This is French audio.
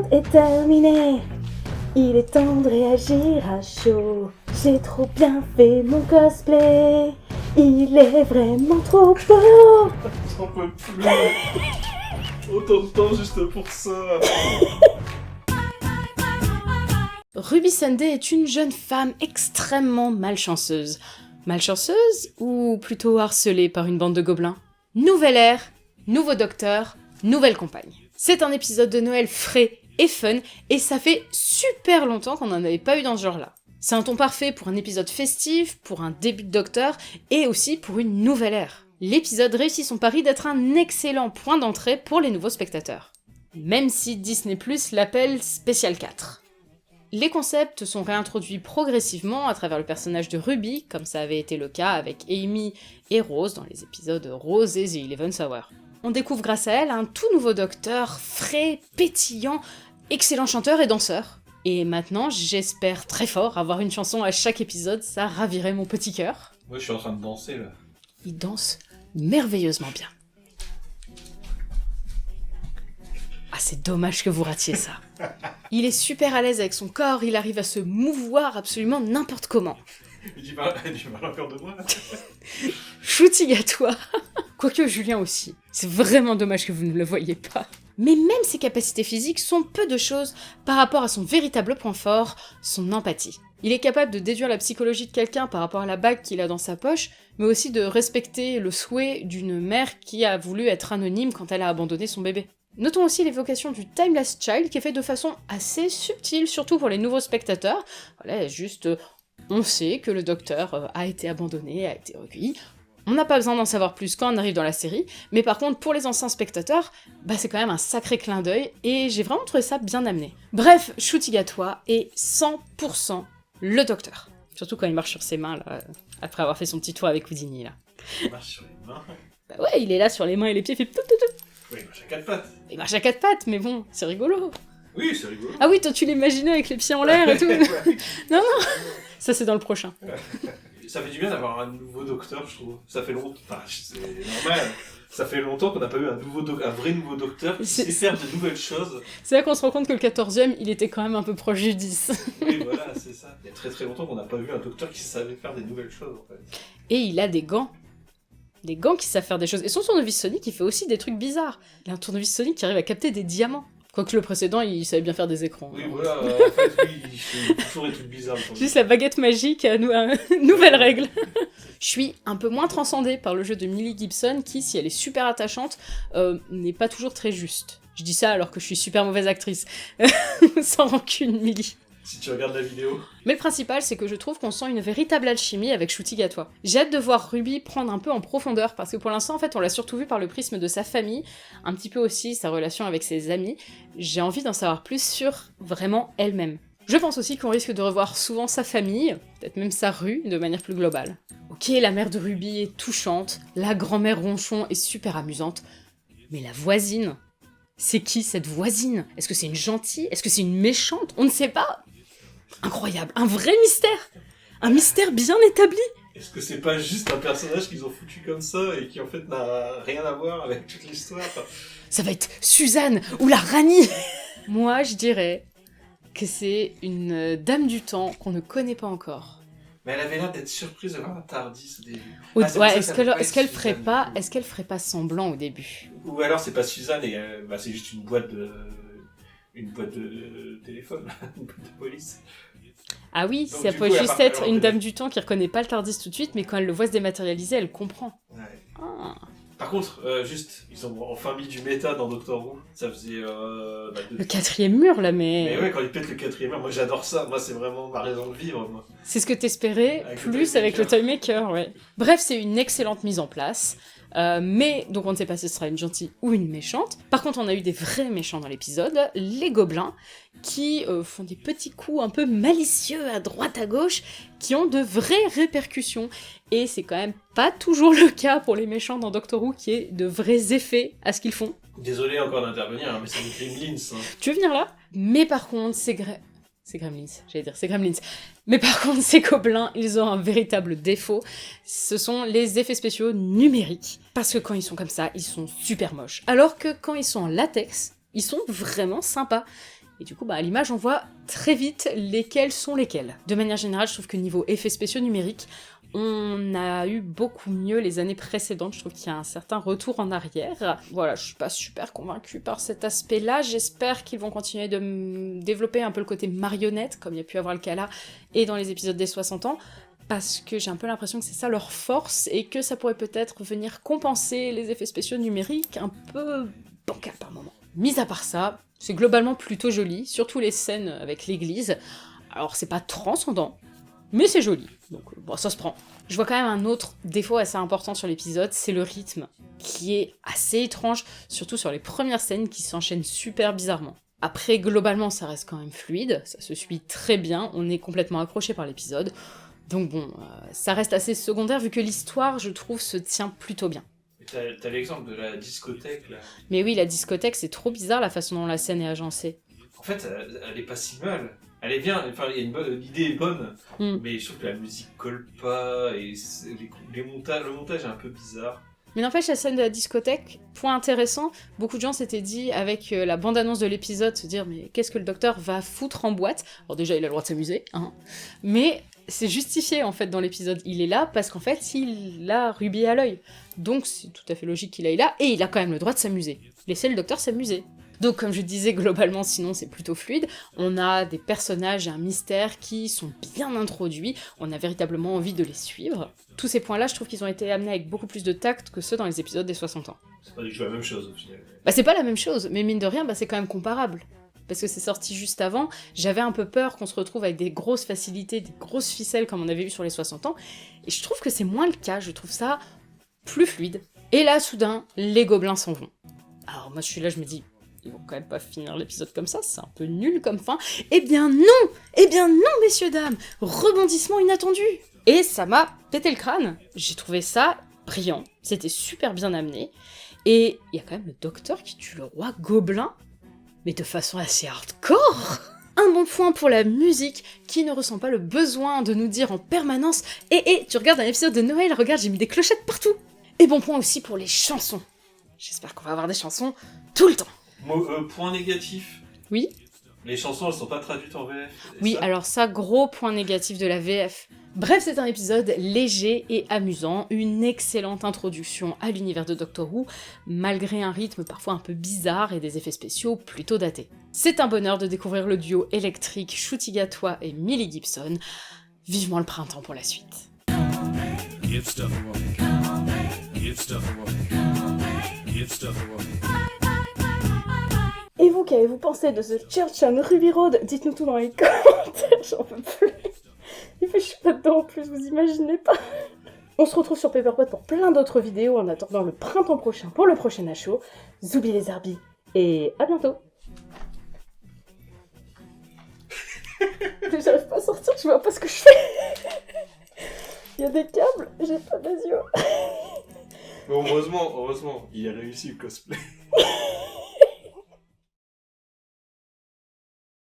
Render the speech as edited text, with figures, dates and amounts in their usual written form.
l'épisode est terminé. Il est temps de réagir à chaud. J'ai trop bien fait mon cosplay. Il est vraiment trop beau. J'en peux plus. Autant de temps juste pour ça. Ruby Sunday est une jeune femme extrêmement malchanceuse. Malchanceuse ou plutôt harcelée par une bande de gobelins? Nouvelle ère, nouveau docteur, nouvelle compagne. C'est un épisode de Noël frais et fun, et ça fait super longtemps qu'on n'en avait pas eu dans ce genre-là. C'est un ton parfait pour un épisode festif, pour un début de docteur, et aussi pour une nouvelle ère. L'épisode réussit son pari d'être un excellent point d'entrée pour les nouveaux spectateurs. Même si Disney+ l'appelle Spécial 4. Les concepts sont réintroduits progressivement à travers le personnage de Ruby, comme ça avait été le cas avec Amy et Rose dans les épisodes Rose et The 11th Hour. On découvre grâce à elle un tout nouveau docteur, frais, pétillant, excellent chanteur et danseur. Et maintenant, j'espère très fort avoir une chanson à chaque épisode, ça ravirait mon petit cœur. Moi je suis en train de danser là. Il danse merveilleusement bien. Ah, c'est dommage que vous ratiez ça. Il est super à l'aise avec son corps, il arrive à se mouvoir absolument n'importe comment. Tu parles encore de moi là. Shooting à toi. Quoique Julien aussi. C'est vraiment dommage que vous ne le voyez pas. Mais même ses capacités physiques sont peu de choses par rapport à son véritable point fort, son empathie. Il est capable de déduire la psychologie de quelqu'un par rapport à la bague qu'il a dans sa poche, mais aussi de respecter le souhait d'une mère qui a voulu être anonyme quand elle a abandonné son bébé. Notons aussi l'évocation du Timeless Child qui est fait de façon assez subtile, surtout pour les nouveaux spectateurs. Voilà, juste, on sait que le docteur a été abandonné, a été recueilli. On n'a pas besoin d'en savoir plus quand on arrive dans la série, mais par contre, pour les anciens spectateurs, c'est quand même un sacré clin d'œil, et j'ai vraiment trouvé ça bien amené. Bref, Shooting à toi est 100% le docteur. Surtout quand il marche sur ses mains, là, après avoir fait son petit tour avec Houdini, là. Il marche sur les mains. Ouais, il est là sur les mains et les pieds, il fait tout. Oui, il marche à quatre pattes. Il marche à quatre pattes, mais bon, c'est rigolo. Oui, c'est rigolo. Ah oui, toi tu l'imaginais avec les pieds en l'air et tout. Non, ça c'est dans le prochain. Ça fait du bien d'avoir un nouveau docteur, je trouve. Ça fait longtemps. Enfin, c'est normal. Ça fait longtemps qu'on n'a pas eu un vrai nouveau docteur qui sait faire de nouvelles choses. C'est là qu'on se rend compte que le 14e, il était quand même un peu proche du 10. Oui, voilà, c'est ça. Il y a très très longtemps qu'on n'a pas vu un docteur qui savait faire des nouvelles choses, en fait. Et il a des gants. Des gants qui savent faire des choses. Et son tournevis sonique, il fait aussi des trucs bizarres. Il a un tournevis sonique qui arrive à capter des diamants. Quoique le précédent, il savait bien faire des écrans. Oui, voilà, en fait, oui, il fait toujours des trucs bizarres. Juste la baguette magique, nouvelle règle. Je suis un peu moins transcendée par le jeu de Millie Gibson, qui, si elle est super attachante, n'est pas toujours très juste. Je dis ça alors que je suis super mauvaise actrice. Sans rancune, Millie. Si tu regardes la vidéo. Mais le principal, c'est que je trouve qu'on sent une véritable alchimie avec Shooting à toi. J'ai hâte de voir Ruby prendre un peu en profondeur, parce que pour l'instant, en fait, on l'a surtout vu par le prisme de sa famille, un petit peu aussi sa relation avec ses amis. J'ai envie d'en savoir plus sur vraiment elle-même. Je pense aussi qu'on risque de revoir souvent sa famille, peut-être même sa rue, de manière plus globale. Ok, la mère de Ruby est touchante, la grand-mère Ronchon est super amusante, mais la voisine, c'est qui cette voisine? Est-ce que c'est une gentille? Est-ce que c'est une méchante? On ne sait pas. Incroyable, un vrai mystère! Un mystère bien établi! Est-ce que c'est pas juste un personnage qu'ils ont foutu comme ça et qui en fait n'a rien à voir avec toute l'histoire? Ça va être Suzanne ou la Rani! Moi, je dirais que c'est une dame du temps qu'on ne connaît pas encore. Mais elle avait l'air d'être surprise de voir un Tardis au début. Ouais, est-ce qu'elle ferait pas semblant au début? Ou alors c'est pas Suzanne et c'est juste une boîte de téléphone, une boîte de police. Ah oui, Donc, ça du peut coup, juste être une dame du temps qui reconnaît pas le Tardis tout de suite, mais quand elle le voit se dématérialiser, elle comprend. Ouais. Ah. Par contre, ils ont enfin mis du méta dans Doctor Who. Ça faisait... Le quatrième mur, là, Mais ouais, quand ils pètent le quatrième mur, moi j'adore ça. Moi, c'est vraiment ma raison de vivre, moi. C'est ce que t'espérais, Avec plus le avec le Toymaker, ouais. Bref, c'est une excellente mise en place. Mais, donc on ne sait pas si ce sera une gentille ou une méchante. Par contre, on a eu des vrais méchants dans l'épisode, les gobelins, qui font des petits coups un peu malicieux à droite à gauche, qui ont de vraies répercussions. Et c'est quand même pas toujours le cas pour les méchants dans Doctor Who, qui est de vrais effets à ce qu'ils font. Désolé encore d'intervenir, mais c'est des Gremlins. Tu veux venir là? Mais par contre, c'est Gremlins, c'est Gremlins. Mais par contre, ces gobelins, ils ont un véritable défaut. Ce sont les effets spéciaux numériques. Parce que quand ils sont comme ça, ils sont super moches. Alors que quand ils sont en latex, Ils sont vraiment sympas. Et du coup, à l'image, on voit très vite lesquels sont lesquels. De manière générale, je trouve que niveau effets spéciaux numériques, on a eu beaucoup mieux les années précédentes. Je trouve qu'il y a un certain retour en arrière. Voilà, je suis pas super convaincue par cet aspect-là. J'espère qu'ils vont continuer de développer un peu le côté marionnette, comme il y a pu avoir le cas là, et dans les épisodes des 60 ans. Parce que j'ai un peu l'impression que c'est ça leur force, et que ça pourrait peut-être venir compenser les effets spéciaux numériques un peu bancals par moment. Mis à part ça, c'est globalement plutôt joli, surtout les scènes avec l'église. Alors c'est pas transcendant, mais c'est joli, donc bon, ça se prend. Je vois quand même un autre défaut assez important sur l'épisode, c'est le rythme, qui est assez étrange, surtout sur les premières scènes qui s'enchaînent super bizarrement. Après, globalement, ça reste quand même fluide, ça se suit très bien, on est complètement accroché par l'épisode, donc bon, ça reste assez secondaire vu que l'histoire, je trouve, se tient plutôt bien. T'as l'exemple de la discothèque, là. Mais oui, la discothèque, c'est trop bizarre la façon dont la scène est agencée. En fait, elle est pas si mal. Elle est bien, enfin, l'idée est bonne, mais je trouve que la musique colle pas, et le montage est un peu bizarre. Mais n'empêche, la scène de la discothèque, point intéressant, beaucoup de gens s'étaient dit, avec la bande-annonce de l'épisode, se dire « mais qu'est-ce que le docteur va foutre en boîte ?» Alors déjà, il a le droit de s'amuser, hein. Mais c'est justifié, en fait, dans l'épisode. Il est là parce qu'en fait, il a Ruby à l'œil. Donc c'est tout à fait logique qu'il aille là, et il a quand même le droit de s'amuser. Laissez le docteur s'amuser. Donc comme je disais, globalement, sinon c'est plutôt fluide. On a des personnages et un mystère qui sont bien introduits, on a véritablement envie de les suivre. Tous ces points-là, je trouve qu'ils ont été amenés avec beaucoup plus de tact que ceux dans les épisodes des 60 ans. C'est pas du tout la même chose, au final. C'est pas la même chose, mais mine de rien, c'est quand même comparable. Parce que c'est sorti juste avant, j'avais un peu peur qu'on se retrouve avec des grosses facilités, des grosses ficelles comme on avait vu sur les 60 ans, et je trouve que c'est moins le cas, je trouve ça plus fluide. Et là, soudain, les gobelins s'en vont. Alors moi je suis là, je me dis, ils vont quand même pas finir l'épisode comme ça, c'est un peu nul comme fin. Eh bien non, messieurs, dames, rebondissement inattendu. Et ça m'a pété le crâne. J'ai trouvé ça brillant, c'était super bien amené. Et il y a quand même le docteur qui tue le roi gobelin, mais de façon assez hardcore. Un bon point pour la musique, qui ne ressent pas le besoin de nous dire en permanence « tu regardes un épisode de Noël, regarde, j'ai mis des clochettes partout !» Et bon point aussi pour les chansons. J'espère qu'on va avoir des chansons tout le temps. Point négatif. Oui. Les chansons, elles sont pas traduites en VF. Oui, alors ça, gros point négatif de la VF. Bref, c'est un épisode léger et amusant, une excellente introduction à l'univers de Doctor Who, malgré un rythme parfois un peu bizarre et des effets spéciaux plutôt datés. C'est un bonheur de découvrir le duo électrique Ncuti Gatwa et Millie Gibson. Vivement le printemps pour la suite. Et vous, qu'avez-vous pensé de The Church on Ruby Road? Dites-nous tout dans les commentaires, j'en peux plus. Il fait chaud là-dedans en plus, vous imaginez pas. On se retrouve sur Paperpot pour plein d'autres vidéos en attendant le printemps prochain pour le prochain HO. Zoubi les Arbis, et à bientôt. J'arrive pas à sortir, je vois pas ce que je fais. Il y a des câbles, j'ai pas des yeux. Bon, heureusement, il a réussi le cosplay.